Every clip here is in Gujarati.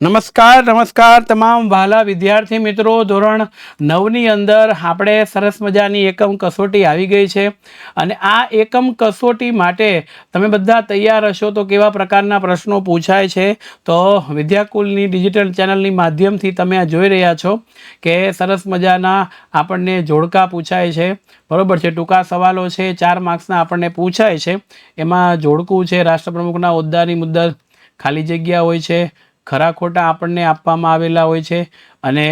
નમસ્કાર તમામ વહાલા વિદ્યાર્થી મિત્રો. ધોરણ 9ની અંદર આપણે સરસ મજાની એકમ કસોટી આવી ગઈ છે અને આ એકમ કસોટી માટે તમે બધા તૈયાર હશો તો કેવા પ્રકારના પ્રશ્નો પૂછાય છે તો વિદ્યાકુલની ડિજિટલ ચેનલની માધ્યમથી તમે આ જોઈ રહ્યા છો કે સરસ મજાના આપણને જોડકા પૂછાય છે. બરોબર છે. ટૂંકા સવાલો છે, 4 માર્ક્સના આપણને પૂછાય છે. એમાં જોડકું છે, રાષ્ટ્રપ્રમુખના હોદ્દાની મુદ્દત, ખાલી જગ્યા હોય છે, ખરા ખોટા આપણને આપવામાં આવેલા હોય છે અને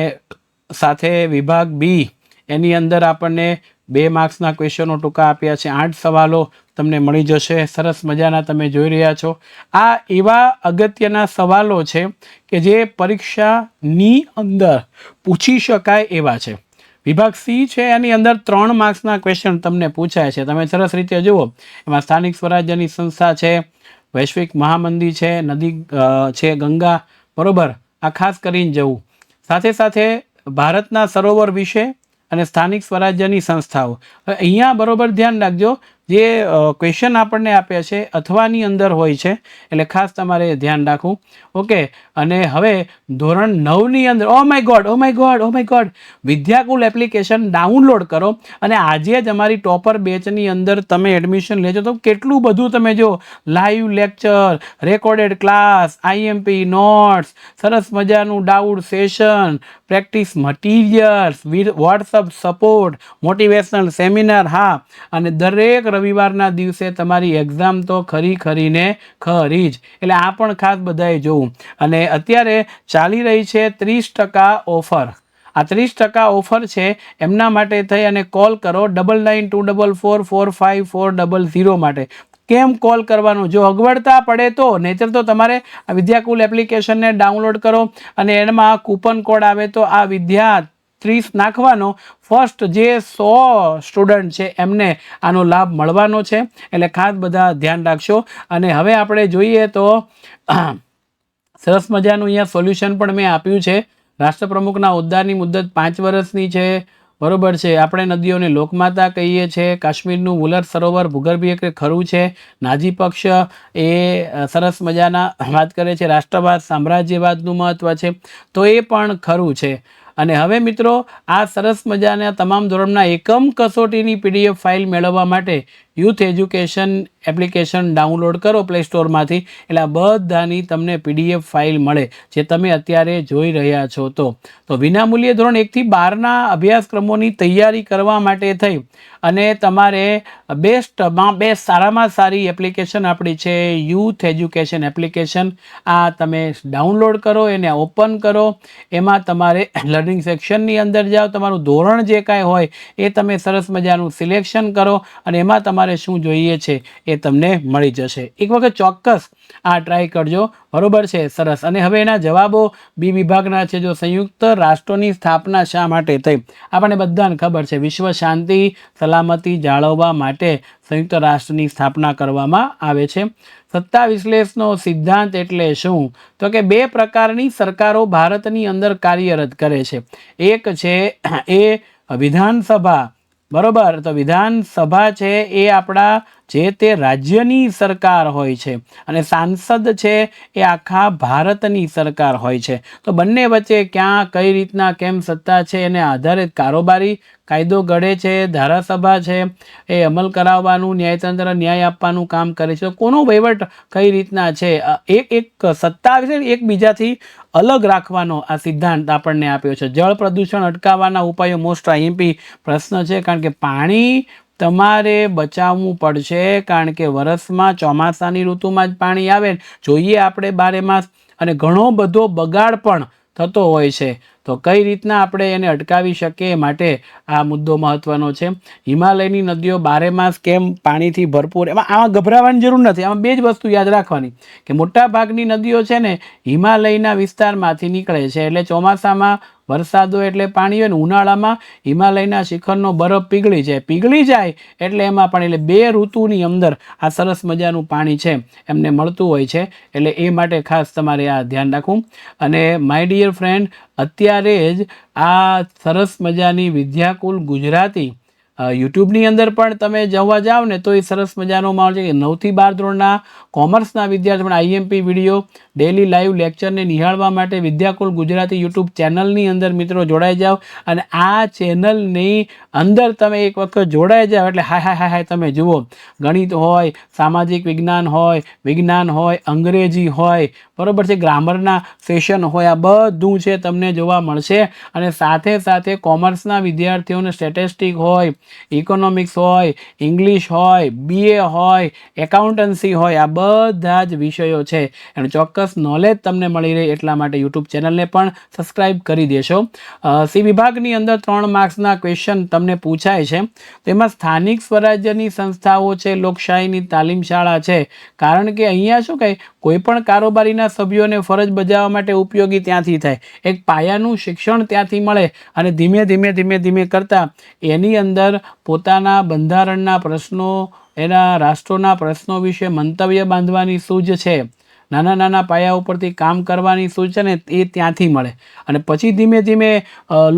સાથે વિભાગ બી એની અંદર આપણને 2 માર્ક્સના ક્વેશ્ચનો ટૂંકા આપ્યા છે. 8 સવાલો તમને મળી જશે. સરસ મજાના તમે જોઈ રહ્યા છો. આ એવા અગત્યના સવાલો છે કે જે પરીક્ષાની અંદર પૂછી શકાય એવા છે. વિભાગ સી છે એની અંદર 3 માર્ક્સના ક્વેશ્ચન તમને પૂછાય છે. તમે સરસ રીતે જુઓ. એમાં સ્થાનિક સ્વરાજ્યની સંસ્થા છે, વૈશ્વિક મહામંદી છે, નદી છે ગંગા, બરોબર, આ ખાસ કરીને જવું. સાથે સાથે ભારતના સરોવર વિશે અને સ્થાનિક સ્વરાજ્યની સંસ્થાઓ. હવે અહીંયા બરોબર ધ્યાન રાખજો, જે ક્વેશ્ચન આપણને આપ્યા છે અથવાની અંદર હોય છે એટલે ખાસ તમારે ધ્યાન રાખવું. ઓકે. અને હવે ધોરણ 9ની અંદર oh my God Vidyakul application download કરો અને આજે જ અમારી ટોપર બેચની અંદર તમે એડમિશન લેજો તો કેટલું બધું તમે જો, live lecture, recorded class, IMP notes, સરસ મજાનું doubt session, practice materials, WhatsApp support, motivational seminar. હા, અને દરેક રવિવારના દિવસે તમારી એક્ઝામ તો ખરી જ. એટલે આ પણ ખાસ બધાએ જોવું. અને અત્યારે ચાલી રહી છે 30% ઓફર. આ 30% ઓફર છે એમના માટે થઈ અને કોલ કરો 9924445400 માટે. કેમ કોલ કરવાનો? જો અગવડતા પડે તો, નહીંતર તો તમારે આ વિદ્યાકુલ એપ્લિકેશનને ડાઉનલોડ કરો અને એમાં કૂપન કોડ આવે તો આ 30 નાખવાનો. ફર્સ્ટ જે 100 સ્ટુડન્ટ છે એમને આનો લાભ મળવાનો છે. એટલે ખાસ બધા ધ્યાન રાખશો. અને હવે આપણે જોઈએ તો સરસ મજાનું અહીંયા સોલ્યુશન પણ મેં આપ્યું છે. રાષ્ટ્રપ્રમુખના હોદ્દાની મુદ્દત 5 વર્ષની છે. બરોબર છે. આપણે નદીઓને લોકમાતા કહીએ છીએ. કાશ્મીરનું વુલર સરોવર ભૂગર્ભીય કે ખરું છે. નાજી પક્ષ એ સરસ મજાના વાત કરે છે. રાષ્ટ્રવાદ સામ્રાજ્યવાદનું મહત્વ છે તો એ પણ ખરું છે. અને હવે મિત્રો, આ સરસ મજાના તમામ ધોરણના એકમ કસોટીની PDF ફાઇલ મેળવવા માટે યુથ એજ્યુકેશન એપ્લિકેશન ડાઉનલોડ કરો પ્લે સ્ટોરમાંથી. એટલે આ બધાની તમને PDF ફાઇલ મળે જે તમે અત્યારે જોઈ રહ્યા છો. તો વિનામૂલ્યે ધોરણ 1 થી 12ના અભ્યાસક્રમોની તૈયારી કરવા માટે થઈ અને તમારે બેસ્ટમાં બેસ્ટ સારામાં સારી એપ્લિકેશન આપણી છે યુથ એજ્યુકેશન એપ્લિકેશન. આ તમે ડાઉનલોડ કરો, એને ઓપન કરો. એમાં તમારે લર્નિંગ સેક્શનની અંદર જાઓ, તમારું ધોરણ જે કાંઈ હોય એ તમે સરસ મજાનું સિલેક્શન કરો અને એમાં તમારે શું જોઈએ છે એ તમને મળી જશે. એક વખત ચોક્કસ આ ટ્રાય કરજો. બરોબર છે. સરસ. અને હવે એના જવાબો બી વિભાગના છે. જો સંયુક્ત રાષ્ટ્રોની સ્થાપના શા માટે થઈ? આપણને બધાને ખબર છે, વિશ્વ શાંતિ સલામતી જાળવવા માટે સંયુક્ત રાષ્ટ્રની સ્થાપના કરવામાં આવે છે. સત્તા વિશ્લેષણનો સિદ્ધાંત એટલે શું? તો કે 2 પ્રકારની સરકારો ભારતની અંદર કાર્યરત કરે છે. એક છે એ વિધાનસભા. બરોબર. તો વિધાનસભા છે એ આપણા જે તે રાજ્યની સરકાર હોય છે અને સાંસદ છે એ આખા ભારતની સરકાર હોય છે. તો બંને વચ્ચે ક્યાં કઈ રીતના કેમ સત્તા છે એને આધારે કારોબારી કાયદો ઘડે છે. ધારાસભા છે એ અમલ કરાવવાનું, ન્યાયતંત્ર ન્યાય આપવાનું કામ કરે છે. કોનો વહીવટ કઈ રીતના છે, એક સત્તા વિશે એકબીજાથી અલગ રાખવાનો આ સિદ્ધાંત આપણને આપ્યો છે. જળ પ્રદૂષણ અટકાવવાના ઉપાયો મોસ્ટ આઈએમપી પ્રશ્ન છે. કારણ કે પાણી તમારે બચાવવું પડશે. કારણ કે વરસમાં ચોમાસાની ઋતુમાં જ પાણી આવે, જોઈએ આપણે 12 માસ, અને ઘણો બધો બગાડ પણ થતો હોય છે. તો કઈ રીતના આપણે એને અટકાવી શકીએ માટે આ મુદ્દો મહત્વનો છે. હિમાલયની નદીઓ 12 માસ કેમ પાણીથી ભરપૂર? આમાં ગભરાવાની જરૂર નથી. આમાં 2 જ વસ્તુ યાદ રાખવાની કે મોટા ભાગની નદીઓ છે ને હિમાલયના વિસ્તારમાંથી નીકળે છે. એટલે ચોમાસામાં વરસાદ હોય એટલે પાણી હોય ને ઉનાળામાં હિમાલયના શિખરનો બરફ પીગળી જાય એટલે એમાં પાણી. એટલે 2 ઋતુની અંદર આ સરસ મજાનું પાણી છે એમને મળતું હોય છે. એટલે એ માટે ખાસ તમારે આ ધ્યાન રાખવું. અને માય ડિયર ફ્રેન્ડ, અત્યારે જ આ સરસ મજાની વિદ્યાકુલ ગુજરાતી યુટ્યુબની અંદર પણ તમે જોવા જાઓ ને તો એ સરસ મજાનો માહોલ છે કે 9 થી 12 ધોરણના કોમર્સના વિદ્યાર્થીઓ પણ આઈએમપી વિડીયો ડેલી લાઈવ લેક્ચરને નિહાળવા માટે વિદ્યાકુલ ગુજરાતી યુટ્યુબ ચેનલની અંદર મિત્રો જોડાઈ જાઓ. અને આ ચેનલની અંદર તમે એક વખત જોડાઈ જાઓ એટલે હાય તમે જુઓ, ગણિત હોય, સામાજિક વિજ્ઞાન હોય, અંગ્રેજી હોય, બરાબર છે, ગ્રામરના સેશન હોય, આ બધું છે તમને જોવા મળશે. અને સાથે સાથે કોમર્સના વિદ્યાર્થીઓને સ્ટેટિસ્ટિક હોય, ઇકોનોમિક્સ હોય, ઇંગ્લિશ હોય, BA હોય, એકાઉન્ટન્સી હોય, આ બધા જ વિષયો છે એનું ચોક્કસ નોલેજ તમને મળી રહે એટલા માટે યુટ્યુબ ચેનલને પણ સબસ્ક્રાઈબ કરી દેશો. સી વિભાગની અંદર 3 માર્ક્સના ક્વેશ્ચન તમને પૂછાય છે. તેમાં સ્થાનિક સ્વરાજ્યની સંસ્થાઓ છે, લોકશાહીની તાલીમ શાળા છે, કારણ કે અહીંયા શું કહે, કોઈ પણ કારોબારીના સભ્યોને ફરજ બજાવવા માટે ઉપયોગી ત્યાંથી થાય, એક પાયાનું શિક્ષણ ત્યાંથી મળે અને ધીમે કરતાં એની અંદર પોતાના બંધારણના પ્રશ્નો, એના રાષ્ટ્રોના પ્રશ્નો વિશે મંતવ્ય બાંધવાની સૂઝ છે, નાના પાયા ઉપરથી કામ કરવાની સૂઝ છે ને એ ત્યાંથી મળે. અને પછી ધીમે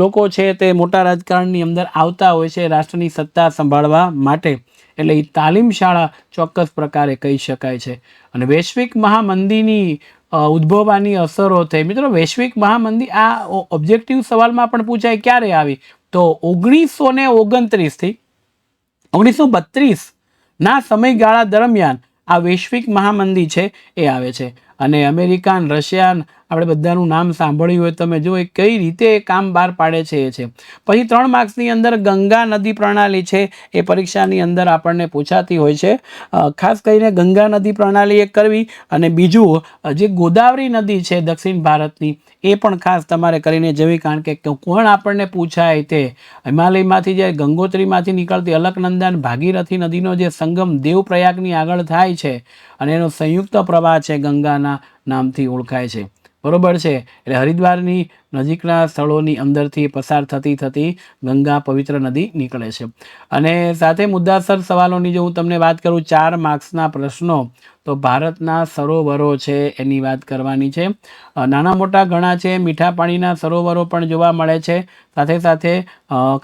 લોકો છે તે મોટા રાજકારણની અંદર આવતા હોય છે રાષ્ટ્રની સત્તા સંભાળવા માટે. એટલે એ તાલીમ શાળા ચોક્કસ પ્રકારે કહી શકાય છે. અને વૈશ્વિક મહામંદીની ઉદ્ભવવાની અસરો થઈ. મિત્રો, વૈશ્વિક મહામંદી આ ઓબ્જેક્ટિવ સવાલમાં પણ પૂછાય, ક્યારે આવી? તો 1929 થી 1932 ના સમયગાળા દરમિયાન આ વૈશ્વિક મહામંદી છે એ આવે છે. અને અમેરિકન, રશિયન, આપણે બધાનું નામ સાંભળ્યું હોય, તમે જુઓ કઈ રીતે કામ બહાર પાડે છે એ છે. પછી 3 માર્ક્સની અંદર ગંગા નદી પ્રણાલી છે એ પરીક્ષાની અંદર આપણને પૂછાતી હોય છે. ખાસ કરીને ગંગા નદી પ્રણાલી એક કરવી, અને બીજું જે ગોદાવરી નદી છે દક્ષિણ ભારતની એ પણ ખાસ તમારે કરીને જવી, કારણ કે કોણ આપણને પૂછાય તે હિમાલયમાંથી જે ગંગોત્રીમાંથી નીકળતી અલકનંદા અને ભાગીરથી નદીનો જે સંગમ દેવપ્રયાગની આગળ થાય છે અને એનો સંયુક્ત પ્રવાહ છે ગંગાના નામથી ઓળખાય છે, બરોબર છે. એટલે હરિદ્વારની નજીકના સ્થળોની અંદરથી પસાર થતી ગંગા પવિત્ર નદી નીકળે છે. અને સાથે મુદ્દાસર સવાલોની જો હું તમને વાત કરું, 4 માર્ક્સના પ્રશ્નો, તો ભારતના સરોવરો છે એની વાત કરવાની છે. નાના મોટા ઘણા છે, મીઠા પાણીના સરોવરો પણ જોવા મળે છે, સાથે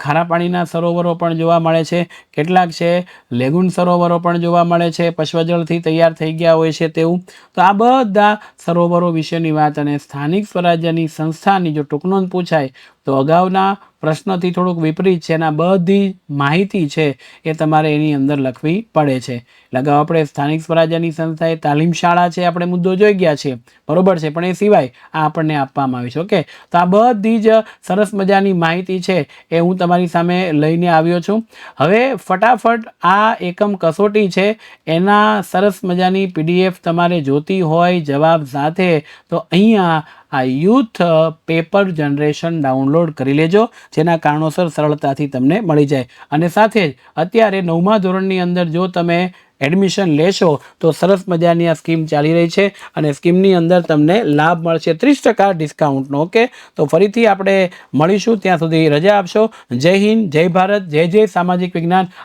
ખારા પાણીના સરોવરો પણ જોવા મળે છે, કેટલાક છે લેગુન સરોવરો પણ જોવા મળે છે, પશ્વજળથી તૈયાર થઈ ગયા હોય છે તેવું. તો આ બધા સરોવરો વિશેની વાત. અને સ્થાનિક સ્વરાજ્યની સંસ્થાની જો ટૂંકનોંધ પૂછાય તો અગાઉના પ્રશ્નથી થોડુંક વિપરીત છે, અને આ બધી માહિતી છે એ તમારે એની અંદર લખવી પડે છે. એટલે અગાઉ આપણે સ્થાનિક સ્વરાજ્યની સંસ્થા એ તાલીમ શાળા છે આપણે મુદ્દો જોઈ ગયા છીએ, બરોબર છે, પણ એ સિવાય આ આપણને આપવામાં આવી છે. ઓકે, તો આ બધી જ સરસ મજાની માહિતી છે એ હું તમારી સામે લઈને આવ્યો છું. હવે ફટાફટ આ એકમ કસોટી છે એના સરસ મજાની PDF તમારે જોતી હોય જવાબ સાથે, તો અહીંયા આ યુથ પેપર જનરેશન ડાઉનલોડ કરી લેજો, જેના કારણોસર સરળતાથી તમને મળી જાય. અને સાથે જ અત્યારે 9મા ધોરણની અંદર જો તમે એડમિશન લેશો તો સરસ મજાની આ સ્કીમ ચાલી રહી છે, અને સ્કીમની અંદર તમને લાભ મળશે 30% ડિસ્કાઉન્ટનો. ઓકે, તો ફરીથી આપણે મળીશું, ત્યાં સુધી રજા આપશો. જય હિન્દ, જય ભારત, જય સામાજિક વિજ્ઞાન.